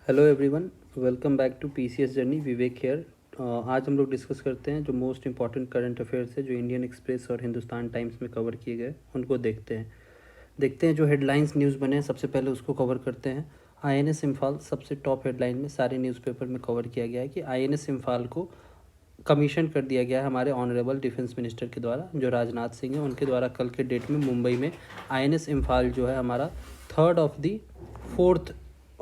Hello everyone, welcome back to PCS journey. Vivek here. आज हम लोग डिस्कस करते हैं जो मोस्ट इंपॉर्टेंट करंट अफेयर्स है जो इंडियन एक्सप्रेस और हिंदुस्तान टाइम्स में कवर किए गए, उनको देखते हैं जो हेडलाइंस न्यूज़ बने हैं। सबसे पहले उसको कवर करते हैं। आईएनएस इम्फाल सबसे टॉप हेडलाइन में सारे न्यूज़पेपर में कवर किया गया है कि आईएनएस इम्फाल को कमीशन कर दिया गया है हमारे ऑनरेबल डिफेंस मिनिस्टर के द्वारा, जो राजनाथ सिंह है, उनके द्वारा कल के डेट में मुंबई में आईएनएस इम्फाल जो है हमारा third of the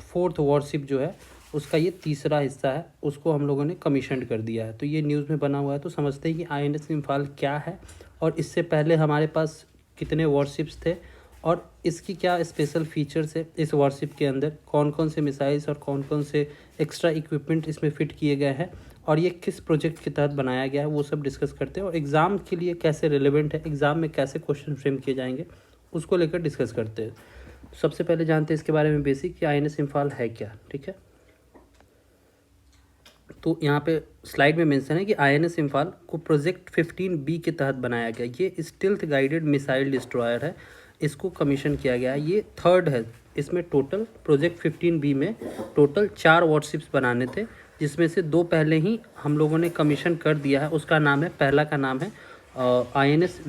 fourth worship जो है उसका ये तीसरा हिस्सा है, उसको हम लोगों ने कमीशन कर दिया है। तो ये न्यूज़ में बना हुआ है। तो समझते हैं कि आईएनएस इम्फाल क्या है और इससे पहले हमारे पास कितने वॉरशिप्स थे और इसकी क्या स्पेशल फीचर्स है, इस वॉरशिप के अंदर कौन कौन से मिसाइल्स और कौन कौन से एक्स्ट्रा इक्विपमेंट इसमें फ़िट किए गए हैं और ये किस प्रोजेक्ट के तहत बनाया गया है, वो सब डिस्कस करते हैं। और एग्ज़ाम के लिए कैसे रिलेवेंट है, एग्ज़ाम में कैसे क्वेश्चन फ्रेम किए जाएंगे, उसको लेकर डिस्कस करते हैं। सबसे पहले जानते हैं इसके बारे में बेसिक कि आईएनएस इम्फाल है क्या। ठीक है, तो यहाँ पे स्लाइड में मेंशन है कि आईएनएस इम्फाल को प्रोजेक्ट 15B के तहत बनाया गया। ये स्टिल्थ गाइडेड मिसाइल डिस्ट्रॉयर है, इसको कमीशन किया गया है। ये थर्ड है। इसमें टोटल प्रोजेक्ट 15B में टोटल 4 वॉरशिप्स बनाने थे, जिसमें से 2 पहले ही हम लोगों ने कमीशन कर दिया है। उसका नाम है, पहला का नाम है आईएनएस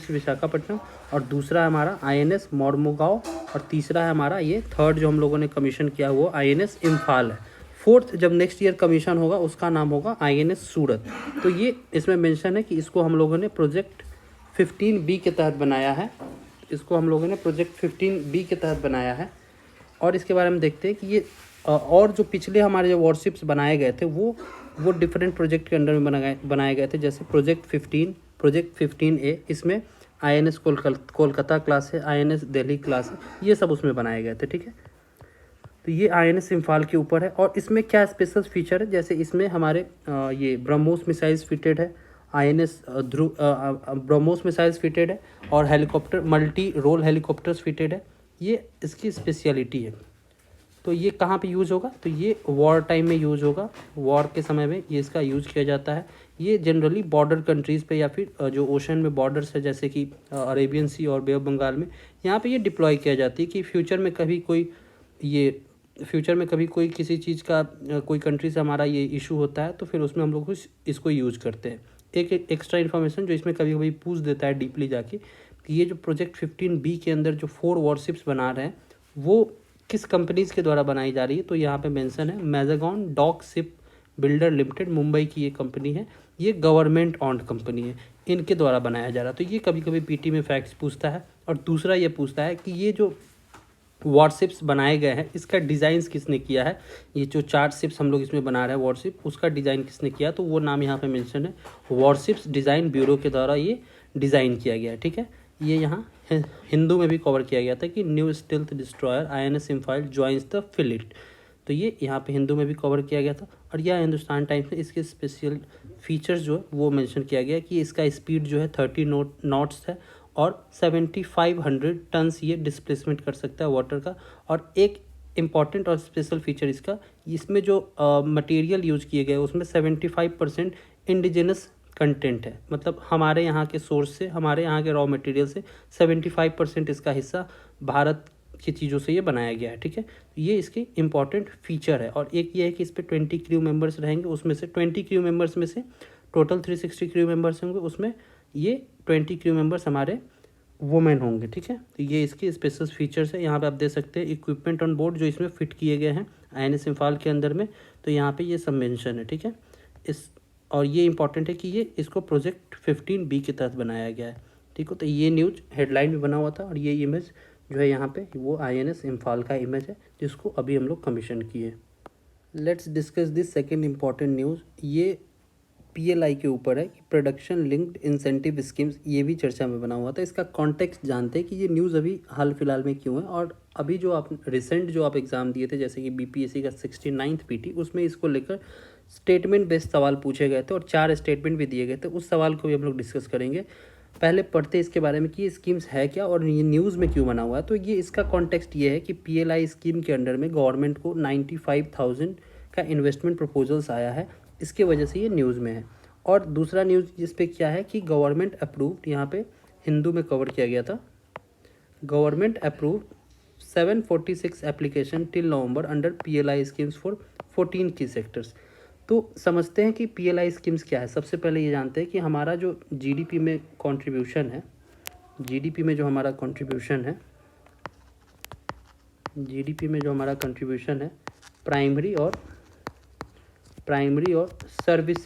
विशाखापट्टनम और दूसरा है हमारा आईएनएस मोरमुगांव और तीसरा है हमारा ये थर्ड जो हम लोगों ने कमीशन किया वो आईएनएस इम्फाल है। फोर्थ जब नेक्स्ट ईयर कमीशन होगा उसका नाम होगा आईएनएस सूरत। तो ये इसमें मेंशन है कि इसको हम लोगों ने प्रोजेक्ट 15B के तहत बनाया है। के तहत बनाया है। और इसके बारे में देखते हैं कि ये और जो पिछले हमारे जो वॉरशिप्स बनाए गए थे वो डिफरेंट प्रोजेक्ट के अंडर में बनाए गए थे। जैसे प्रोजेक्ट 15A, इसमें आईएनएस कोलकाता क्लास है, आईएनएस दिल्ली क्लास है, ये सब उसमें बनाए गए थे। ठीक है, तो ये आईएनएस इम्फाल के ऊपर है। और इसमें क्या स्पेशल फीचर है, जैसे इसमें हमारे ये ब्रह्मोस मिसाइल्स फिटेड है, आईएनएस ब्रह्मोस मिसाइल्स फिटेड है और helicopter multi role helicopters fitted है। ये इसकी स्पेशलिटी है। तो ये कहाँ पे यूज़ होगा, तो ये वॉर टाइम में यूज़ होगा। वॉर के समय में ये इसका यूज़ किया जाता है। ये जनरली बॉर्डर कंट्रीज़ पे या फिर जो ओशन में बॉर्डर्स है जैसे कि अरेबियन सी और बे ऑफ बंगाल में, यहाँ पे ये डिप्लॉय किया जाती है कि फ्यूचर में कभी कोई किसी चीज़ का कोई कंट्री से हमारा ये इशू होता है तो फिर उसमें हम लोग इसको यूज़ करते हैं। एक एक्स्ट्रा इन्फॉर्मेशन जो इसमें कभी कभी पूछ देता है डीपली जाके कि ये जो प्रोजेक्ट 15B के अंदर जो 4 वॉरशिप्स बना रहे हैं वो किस कंपनीज़ के द्वारा बनाई जा रही है। तो यहाँ पे मेंशन है Mazagon dock ship builder limited, Mumbai की ये कंपनी है। ये गवर्नमेंट ऑन्ड कंपनी है, इनके द्वारा बनाया जा रहा है। तो ये कभी कभी पीटी में फैक्ट्स पूछता है। और दूसरा ये पूछता है कि ये जो वॉरशिप्स बनाए गए हैं इसका डिज़ाइंस किसने किया है। ये जो 4 शिप्स हम लोग इसमें बना रहे हैं वॉरशिप, उसका डिज़ाइन किसने किया, तो वो नाम यहाँ पे मेंशन है, वॉरशिप्स डिज़ाइन ब्यूरो के द्वारा ये डिज़ाइन किया गया है। ठीक है, ये यहाँ हिंदू में भी कवर किया गया था कि new stealth destroyer INS Imphal joins the fleet. तो ये यहाँ पे हिंदू में भी कवर किया गया था। और यह हिंदुस्तान टाइम्स में इसके स्पेशल फीचर्स जो है वो मेंशन किया गया कि इसका स्पीड जो है 30 नॉट्स है और 7500 टन्स ये डिस्प्लेसमेंट कर सकता है वाटर का। और एक इम्पॉर्टेंट और स्पेशल फीचर इसका, इसमें जो मटेरियल यूज़ किए गए उसमें 75% इंडिजिनस कंटेंट है। मतलब हमारे यहाँ के सोर्स से, हमारे यहाँ के रॉ मटेरियल से 75% इसका हिस्सा भारत की चीज़ों से ये बनाया गया है। ठीक है, ये इसकी इम्पॉर्टेंट फीचर है। और एक ये है कि इस पर 20 क्रू मेंबर्स रहेंगे, उसमें से 20 क्रू मेंबर्स में से टोटल 360 क्रू मेंबर्स होंगे, उसमें ये 20 क्रू मेंबर्स हमारे वुमेन होंगे। ठीक है, तो ये इसके स्पेशल फीचर्स है। यहाँ पे आप देख सकते हैं इक्विपमेंट ऑन बोर्ड जो इसमें फिट किए गए हैं आईएनएस इम्फाल के अंदर में, तो यहाँ पे ये सब मेंशन है। ठीक है, और ये इंपॉर्टेंट है कि ये इसको प्रोजेक्ट 15B के तहत बनाया गया है। ठीक है, तो ये न्यूज़ हेडलाइन में बना हुआ था। और ये इमेज जो है यहाँ पे वो आईएनएस इम्फाल का इमेज है जिसको अभी हम लोग कमीशन किए। Let's discuss this second important news. ये पीएलआई के ऊपर है कि प्रोडक्शन लिंक्ड इंसेंटिव स्कीम्स, ये भी चर्चा में बना हुआ था। इसका कॉन्टेक्स्ट जानते हैं कि ये न्यूज़ अभी हाल फिलहाल में क्यों है। और अभी जो आप रिसेंट जो आप एग्ज़ाम दिए थे जैसे कि बीपीएससी का 69th पीटी, उसमें इसको लेकर स्टेटमेंट बेस्ड सवाल पूछे गए थे और 4 स्टेटमेंट भी दिए गए थे। उस सवाल को भी हम लोग डिस्कस करेंगे। पहले पढ़ते इसके बारे में कि ये स्कीम्स है क्या और ये न्यूज़ में क्यों बना हुआ है। तो ये इसका कॉन्टेक्स्ट ये है कि पीएलआई स्कीम के अंडर में गवर्नमेंट को 95,000 का इन्वेस्टमेंट प्रपोजल्स आया है, इसके वजह से ये न्यूज़ में है। और दूसरा न्यूज़ जिस पे क्या है कि गवर्नमेंट अप्रूव्ड, यहाँ पे हिंदू में कवर किया गया था, government approved 746 application till November under PLI schemes for 14 की सेक्टर्स। तो समझते हैं कि PLI स्कीम्स क्या है। सबसे पहले ये जानते हैं कि हमारा जो GDP में कंट्रीब्यूशन है, GDP में जो हमारा कंट्रीब्यूशन है, GDP में जो हमारा कंट्रीब्यूशन है प्राइमरी और सर्विस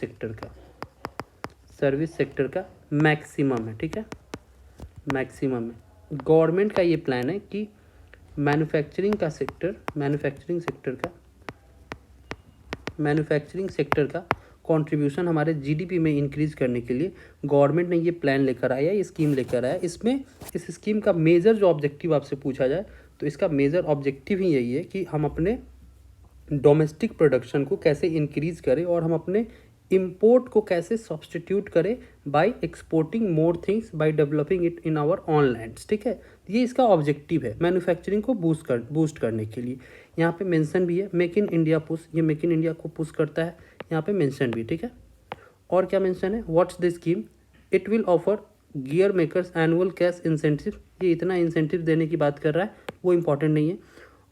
सेक्टर का मैक्सिमम है, ठीक है, मैक्सिमम है। गवर्नमेंट का ये प्लान है कि मैन्युफैक्चरिंग सेक्टर का कंट्रीब्यूशन हमारे GDP में इंक्रीज करने के लिए गवर्नमेंट ने ये प्लान लेकर आया, ये स्कीम लेकर आया। इसमें इस स्कीम का मेजर जो ऑब्जेक्टिव आपसे पूछा जाए तो इसका मेजर ऑब्जेक्टिव ही यही है कि हम अपने डोमेस्टिक प्रोडक्शन को कैसे इंक्रीज करें और हम अपने इंपोर्ट को कैसे सब्सटीट्यूट करें by exporting more things by developing it in our own lands, ठीक है। ये इसका ऑब्जेक्टिव है मैन्युफैक्चरिंग को बूस्ट करने के लिए। यहाँ पे मेंशन भी है मेक इन इंडिया पुश, ये मेक इन इंडिया को पुश करता है, यहाँ पे मेंशन भी, ठीक है। और क्या मेंशन है, what's the scheme, it will offer gear makers annual cash incentive, ये इतना इंसेंटिव देने की बात कर रहा है, वो इंपॉर्टेंट नहीं है।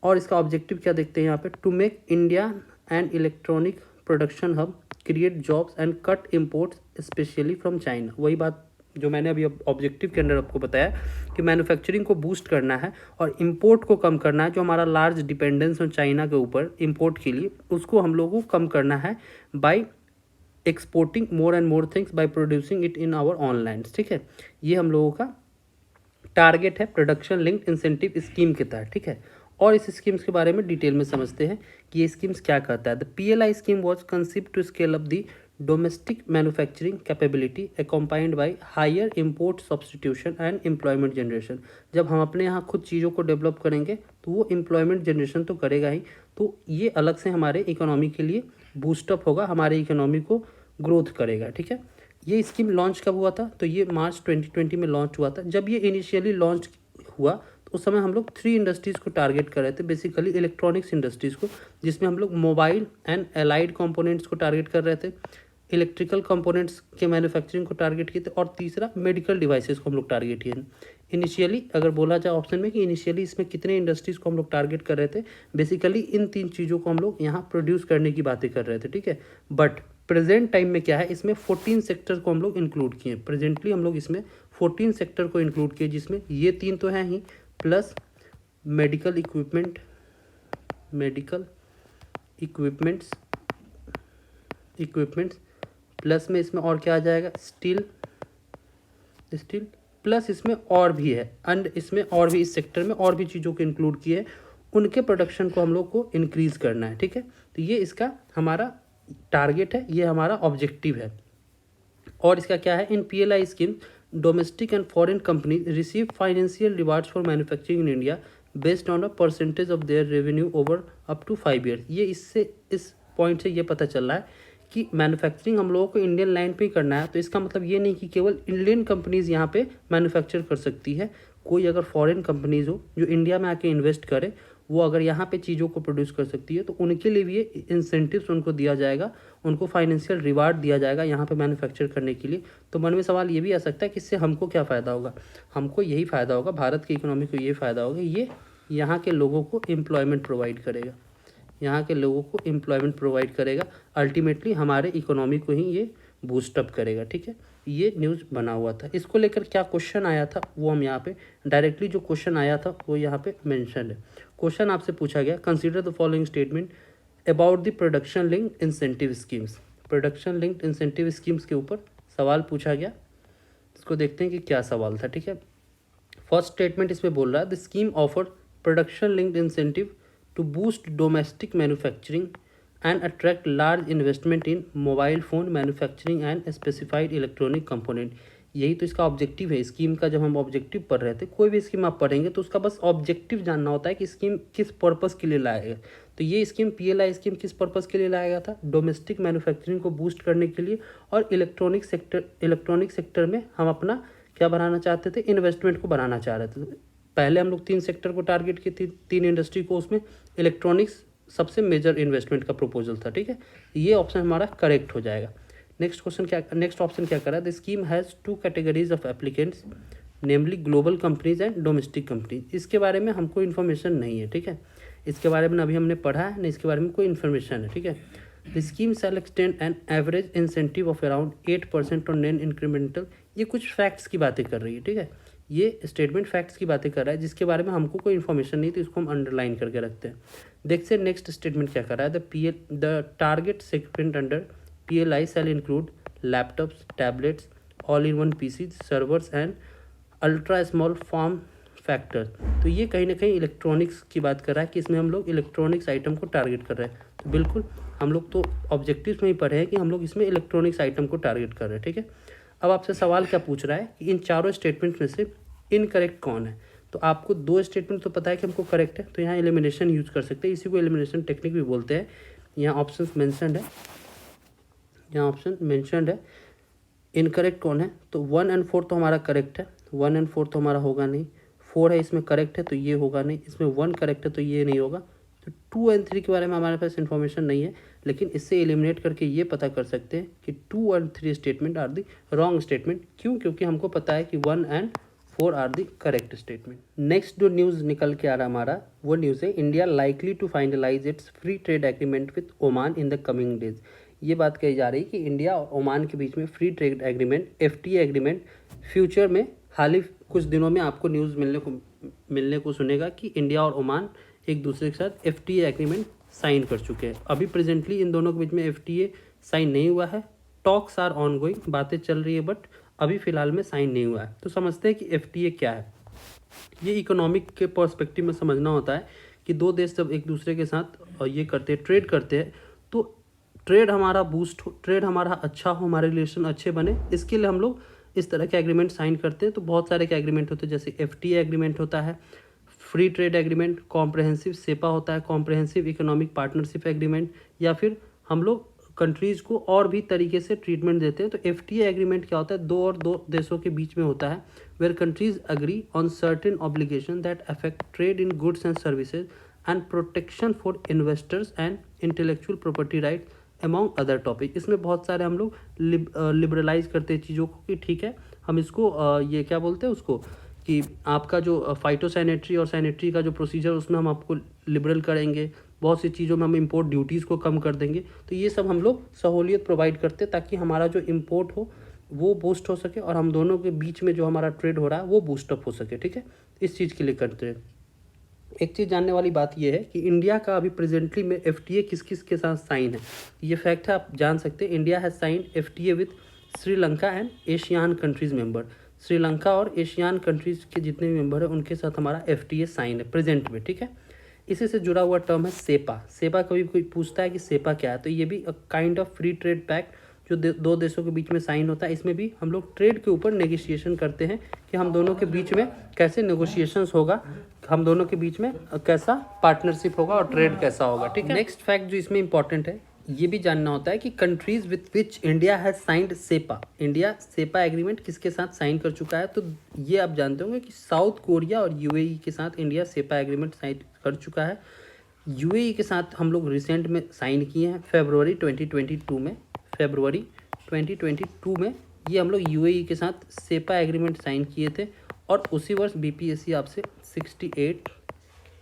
और इसका ऑब्जेक्टिव क्या देखते हैं यहाँ पे, to make India and electronic production hub, create jobs and cut imports specially from China. वही बात जो मैंने अभी ऑब्जेक्टिव के अंदर आपको बताया कि मैन्युफैक्चरिंग को बूस्ट करना है और इंपोर्ट को कम करना है। जो हमारा लार्ज डिपेंडेंस है चाइना के ऊपर इंपोर्ट के लिए, उसको हम लोगों को कम करना है by exporting more and more things by producing it in our own lands, ठीक है। ये हम लोगों का टारगेट है प्रोडक्शन लिंक्ड इंसेंटिव स्कीम के तहत, ठीक है। और इस स्कीम्स के बारे में डिटेल में समझते हैं कि ये स्कीम्स क्या करता है। The PLI scheme was conceived to scale up the domestic manufacturing capability accompanied by higher import substitution and employment generation. जब हम अपने यहाँ खुद चीज़ों को डेवलप करेंगे तो वो एम्प्लॉयमेंट जनरेशन तो करेगा ही, तो ये अलग से हमारे इकोनॉमी के लिए बूस्टअप होगा, हमारे इकोनॉमी को ग्रोथ करेगा, ठीक है। ये स्कीम लॉन्च कब हुआ था, तो ये मार्च 2020 में लॉन्च हुआ था। जब ये इनिशियली लॉन्च हुआ तो उस समय हम लोग 3 इंडस्ट्रीज़ को टारगेट कर रहे थे, बेसिकली इलेक्ट्रॉनिक्स इंडस्ट्रीज़ को, जिसमें हम लोग मोबाइल एंड एलाइड कंपोनेंट्स को टारगेट कर रहे थे, इलेक्ट्रिकल कंपोनेंट्स के मैन्युफैक्चरिंग को टारगेट किए थे, और तीसरा मेडिकल डिवाइसेस को हम लोग टारगेट किए। इनिशियली अगर बोला जाए ऑप्शन में कि इनिशियली इसमें कितने इंडस्ट्रीज़ को हम लोग टारगेट कर रहे थे, बेसिकली इन 3 चीज़ों को हम लोग यहाँ प्रोड्यूस करने की बातें कर रहे थे, ठीक है। बट प्रेजेंट टाइम में क्या है, इसमें 14 सेक्टर को हम लोग इंक्लूड किए। प्रेजेंटली हम लोग इसमें 14 सेक्टर को इंक्लूड किए, जिसमें ये 3 तो हैं ही, प्लस मेडिकल इक्विपमेंट्स प्लस में इसमें और क्या आ जाएगा, स्टील प्लस इसमें और भी है, एंड इसमें और भी इस सेक्टर में और भी चीज़ों को इंक्लूड किए, उनके प्रोडक्शन को हम लोग को इंक्रीज करना है, ठीक है। तो ये इसका हमारा टारगेट है, ये हमारा ऑब्जेक्टिव है। और इसका क्या है, in PLI scheme domestic and foreign companies receive financial rewards for manufacturing in India based on a percentage of their revenue over up to 5 years. ये इस पॉइंट से ये पता चल रहा है कि मैन्युफैक्चरिंग हम लोगों को इंडियन लैंड पे ही करना है। तो इसका मतलब ये नहीं कि केवल इंडियन कंपनीज़ यहाँ पे मैन्युफैक्चर कर सकती है। कोई अगर फॉरेन कंपनीज़ हो जो इंडिया में आके इन्वेस्ट करे, वो अगर यहाँ पे चीज़ों को प्रोड्यूस कर सकती है, तो उनके लिए भी ये इंसेंटिव्स उनको दिया जाएगा, उनको फाइनेंशियल रिवार्ड दिया जाएगा यहाँ पे मैन्युफैक्चर करने के लिए। तो मन में सवाल ये भी आ सकता है कि इससे हमको क्या फ़ायदा होगा। हमको यही फ़ायदा होगा, भारत की इकोनॉमी को ये फ़ायदा होगा, ये यहाँ के लोगों को एम्प्लॉयमेंट प्रोवाइड करेगा, यहाँ के लोगों को एम्प्लॉयमेंट प्रोवाइड करेगा, अल्टीमेटली हमारे इकोनॉमी को ही ये बूस्टअप करेगा, ठीक है। ये न्यूज़ बना हुआ था। इसको लेकर क्या क्वेश्चन आया था वो हम यहाँ पे डायरेक्टली जो क्वेश्चन आया था वो यहाँ पे मेंशन है। क्वेश्चन आपसे पूछा गया, consider the following statement about the production linked incentive schemes. Production linked incentive schemes के ऊपर सवाल पूछा गया, इसको देखते हैं कि क्या सवाल था, ठीक है। फर्स्ट स्टेटमेंट इसमें बोल रहा है, the scheme offer production linked incentive to boost domestic manufacturing and attract large investment in mobile phone manufacturing and specified electronic component। यही तो इसका ऑब्जेक्टिव है स्कीम का। जब हम ऑब्जेक्टिव पढ़ रहे थे, कोई भी स्कीम आप पढ़ेंगे तो उसका बस ऑब्जेक्टिव जानना होता है कि स्कीम किस पर्पस के लिए लाया गया। तो ये स्कीम PLI स्कीम किस पर्पस के लिए लाया गया था, डोमेस्टिक मैन्युफैक्चरिंग को बूस्ट करने के लिए, और इलेक्ट्रॉनिक सेक्टर में हम अपना क्या बनाना चाहते थे, इन्वेस्टमेंट को बनाना चाह रहे थे। पहले हम लोग 3 सेक्टर को टारगेट किए थे, 3 इंडस्ट्री को, उसमें इलेक्ट्रॉनिक्स सबसे मेजर इन्वेस्टमेंट का प्रपोजल था, ठीक है। ये ऑप्शन हमारा करेक्ट हो जाएगा। नेक्स्ट ऑप्शन क्या कर रहा है, the scheme has 2 categories of applicants namely global companies and domestic companies. इसके बारे में हमको इन्फॉर्मेशन नहीं है, ठीक है, इसके बारे में अभी हमने पढ़ा है, न इसके बारे में कोई इन्फॉर्मेशन है, ठीक है। The scheme shall extend an average incentive of around 8% on non incremental. ये कुछ फैक्ट्स की बातें कर रही है, ठीक है, ये स्टेटमेंट फैक्ट्स की बातें कर रहा है जिसके बारे में हमको कोई इन्फॉर्मेशन नहीं, तो इसको हम अंडरलाइन करके रखते हैं। देखते हैं नेक्स्ट स्टेटमेंट क्या कर रहा है। The target segment under PLI shall include laptops, tablets, all in one PCs, servers and ultra small form factor. तो ये कहीं ना कहीं इलेक्ट्रॉनिक्स की बात कर रहा है कि इसमें हम लोग इलेक्ट्रॉनिक्स आइटम को टारगेट कर रहे हैं। तो बिल्कुल हम लोग तो ऑब्जेक्टिव्स में ही पढ़े हैं कि हम लोग इसमें इलेक्ट्रॉनिक्स आइटम को टारगेट कर रहे हैं, ठीक है। अब आपसे सवाल क्या पूछ रहा है कि इन चारों स्टेटमेंट में से इनकरेक्ट कौन है। तो आपको 2 स्टेटमेंट तो पता है कि हमको करेक्ट है, तो यहाँ एलिमिनेशन यूज कर सकते हैं, इसी को एलिमिनेशन टेक्निक भी बोलते हैं। यहाँ ऑप्शन मैंशनड है, यहाँ ऑप्शन मैंशनड है। इनकरेक्ट कौन है, तो 1 और 4 तो हमारा करेक्ट है, 1 और 4 तो हमारा होगा नहीं। 4 है इसमें करेक्ट है तो ये होगा नहीं, इसमें 1 करेक्ट है तो ये नहीं होगा। तो 2 और 3 के बारे में हमारे पास इन्फॉर्मेशन नहीं है, लेकिन इससे एलिमिनेट करके ये पता कर सकते हैं कि 2 और 3 statement are the wrong statement. क्यों? क्योंकि हमको पता है कि 1 और 4 are the correct statement. Next जो न्यूज़ निकल के आ रहा हमारा वो न्यूज़ है, India likely to finalise its free trade agreement with Oman in the coming days. ये बात कही जा रही है कि इंडिया और ओमान के बीच में free trade agreement FTA agreement future में हाल ही कुछ दिनों में आपको न्यूज़ मिलने को सुनेगा कि इंडिया और ओमान एक दूसरे के साथ FTA एग्रीमेंट साइन कर चुके हैं। अभी प्रेजेंटली इन दोनों के बीच में FTA साइन नहीं हुआ है, टॉक्स आर ऑन गोइंग, बातें चल रही है, बट अभी फिलहाल में साइन नहीं हुआ है। तो समझते हैं कि FTA क्या है। ये इकोनॉमिक के पर्सपेक्टिव में समझना होता है कि 2 देश जब एक दूसरे के साथ ये करते हैं, ट्रेड करते हैं, तो ट्रेड हमारा बूस्ट हो, ट्रेड हमारा अच्छा हो, हमारे रिलेशन अच्छे बने, इसके लिए हम लोग इस तरह के एग्रीमेंट साइन करते हैं। तो बहुत सारे के एग्रीमेंट होते हैं, जैसे FTA एग्रीमेंट होता है, free trade agreement, comprehensive CEPA होता है, कॉम्प्रहेंसिव इकोनॉमिक पार्टनरशिप एग्रीमेंट, या फिर हम लोग कंट्रीज़ को और भी तरीके से ट्रीटमेंट देते हैं। तो FTA एग्रीमेंट क्या होता है, 2 और 2 देशों के बीच में होता है, where countries agree on certain obligation that affect trade in goods and services and protection for investors and intellectual property rights among other topic. इसमें बहुत सारे हम लोग लिबरलाइज करते हैं चीज़ों को कि ठीक है, हम इसको ये क्या बोलते हैं उसको, कि आपका जो फाइटोसैनिटरी और सैनिटरी का जो प्रोसीजर उसमें हम आपको लिबरल करेंगे, बहुत सी चीज़ों में हम इंपोर्ट ड्यूटीज़ को कम कर देंगे। तो ये सब हम लोग सहूलियत प्रोवाइड करते हैं ताकि हमारा जो इंपोर्ट हो वो बूस्ट हो सके और हम दोनों के बीच में जो हमारा ट्रेड हो रहा है वो बूस्टअप हो सके, ठीक है, इस चीज़ के लिए करते हैं। एक चीज़ जानने वाली बात यह है कि इंडिया का अभी प्रेजेंटली में FTA किस किस के साथ साइन है। ये फैक्ट है, आप जान सकते हैं। India has sign FTA with Sri Lanka and ASEAN countries member. Sri Lanka और एशियान कंट्रीज़ के जितने भी मेंबर हैं उनके साथ हमारा FTA साइन है प्रेजेंट में, ठीक है। इसी से जुड़ा हुआ टर्म है सेपा। सेपा कभी कोई पूछता है कि सेपा क्या है, तो ये भी kind of free trade pact जो 2 देशों के बीच में साइन होता है। इसमें भी हम लोग ट्रेड के ऊपर नेगोशिएशन करते हैं कि हम दोनों के बीच में कैसे नेगोशिएशंस होगा, हम दोनों के बीच में कैसा पार्टनरशिप होगा और ट्रेड कैसा होगा, ठीक है। नेक्स्ट फैक्ट जो इसमें इंपॉर्टेंट है, ये भी जानना होता है कि countries with which India has signed CEPA. India CEPA agreement किसके साथ साइन कर चुका है, तो ये आप जानते होंगे कि साउथ कोरिया और UAE के साथ इंडिया सेपा एग्रीमेंट साइन कर चुका है। UAE के साथ हम लोग रिसेंट में साइन किए हैं फरवरी 2022 में, फरवरी 2022 में ये हम लोग UAE के साथ सेपा एग्रीमेंट साइन किए थे। और उसी वर्ष BPSC आपसे 68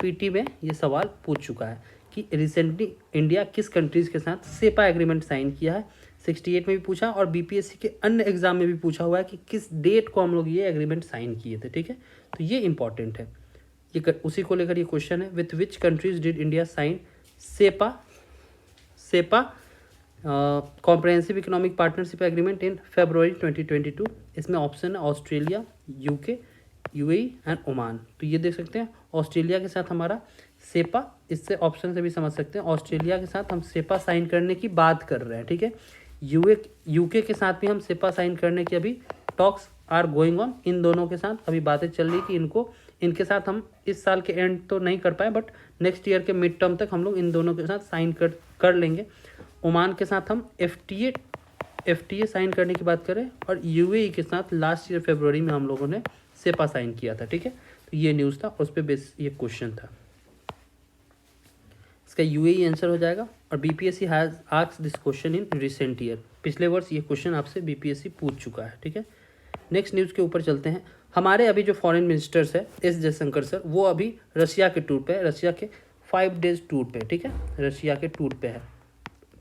PT में ये सवाल पूछ चुका है कि रिसेंटली इंडिया किस कंट्रीज़ के साथ सेपा एग्रीमेंट साइन किया है। 68 में भी पूछा और BPSC के अन्य एग्जाम में भी पूछा हुआ है कि किस डेट को हम लोग ये एग्रीमेंट साइन किए थे, ठीक है। तो ये इंपॉर्टेंट है, ये उसी को लेकर ये क्वेश्चन है, with which countries did India sign CEPA comprehensive economic partnership agreement in February 2022। इसमें ऑप्शन है Australia, UK, UAE and Oman. तो ये देख सकते हैं ऑस्ट्रेलिया के साथ हमारा सेपा, इससे ऑप्शन से भी समझ सकते हैं ऑस्ट्रेलिया के साथ हम सेपा साइन करने की बात कर रहे हैं, ठीक है। UK के साथ भी हम सेपा साइन करने की अभी टॉक्स आर गोइंग ऑन, इन दोनों के साथ अभी बातें चल रही कि इनके साथ हम इस साल के एंड तो नहीं कर पाए, बट नेक्स्ट ईयर के मिड टर्म तक हम लोग इन दोनों के साथ साइन कर लेंगे। ओमान के साथ हम FTA साइन करने की बात करें और UAE के साथ लास्ट ईयर फरवरी में हम लोगों ने सेपा साइन किया था, ठीक है। तो ये न्यूज़ था, उस पर बेस ये क्वेश्चन था, इसका UAE आंसर हो जाएगा। और BPSC has asked this question in recent year, पिछले वर्ष ये क्वेश्चन आपसे BPSC पूछ चुका है, ठीक है। नेक्स्ट न्यूज़ के ऊपर चलते हैं। हमारे अभी जो फॉरेन मिनिस्टर्स है एस जयशंकर सर, वो अभी रशिया के टूर पे है, रशिया के 5 डेज टूर पे, ठीक है, रशिया के टूर पे है।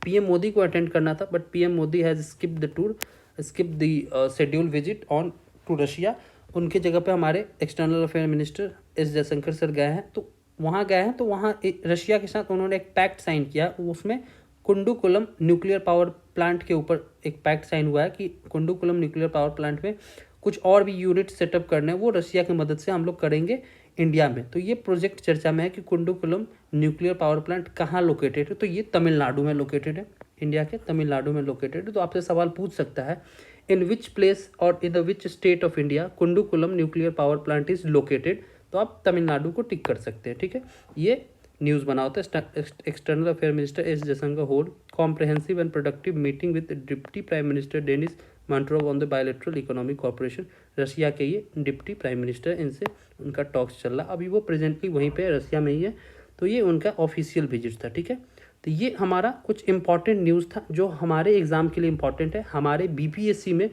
पीएम मोदी को अटेंड करना था but PM Modi has skip the tour, skip the schedule visit on to Russia. उनके जगह पे हमारे external affair minister S Jaishankar sir गए हैं, तो वहाँ गए हैं, तो वहाँ रशिया के साथ उन्होंने एक पैक्ट साइन किया, उसमें कुंडुकुलम न्यूक्लियर पावर प्लांट के ऊपर एक पैक्ट साइन हुआ है कि कुंडुकुलम न्यूक्लियर पावर प्लांट में कुछ और भी यूनिट सेटअप करने हैं, वो रशिया की मदद से हम लोग करेंगे इंडिया में। तो ये प्रोजेक्ट चर्चा में है कि कुंडुकुलम न्यूक्लियर पावर प्लांट कहाँ लोकेटेड है, तो ये तमिलनाडु में लोकेटेड है, इंडिया के तमिलनाडु में लोकेटेड है। तो आपसे सवाल पूछ सकता है इन विच प्लेस और in the which state of India Kudankulam nuclear power plant is located, तो आप तमिलनाडु को टिक कर सकते हैं, ठीक है। ये न्यूज़ बना होता है। External affair minister S Jaishankar hold comprehensive and productive meeting with deputy prime minister Denis Manturov on the bilateral economic corporation. Russia के ये डिप्टी प्राइम मिनिस्टर, इनसे उनका टॉक्स चल रहा, अभी वो प्रेजेंटली वहीं पे रशिया में ही है, तो ये उनका ऑफिशियल विजिट था, ठीक है। तो ये हमारा कुछ इंपॉर्टेंट न्यूज़ था जो हमारे एग्ज़ाम के लिए इंपॉर्टेंट है। हमारे बीपीएससी में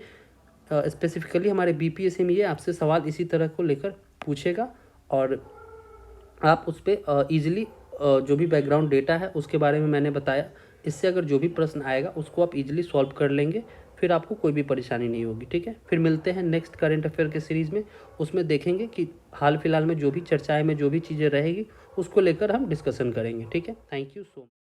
स्पेसिफिकली हमारे बीपीएससी में ये आपसे सवाल इसी तरह को लेकर पूछेगा, और आप उस पर ईजिली जो भी बैकग्राउंड डेटा है उसके बारे में मैंने बताया, इससे अगर जो भी प्रश्न आएगा उसको आप इजीली सॉल्व कर लेंगे, फिर आपको कोई भी परेशानी नहीं होगी, ठीक है। फिर मिलते हैं नेक्स्ट करंट अफेयर के सीरीज़ में, उसमें देखेंगे कि हाल फिलहाल में जो भी चर्चाएं में जो भी चीज़ें रहेगी उसको लेकर हम डिस्कशन करेंगे, ठीक है। Thank you so much.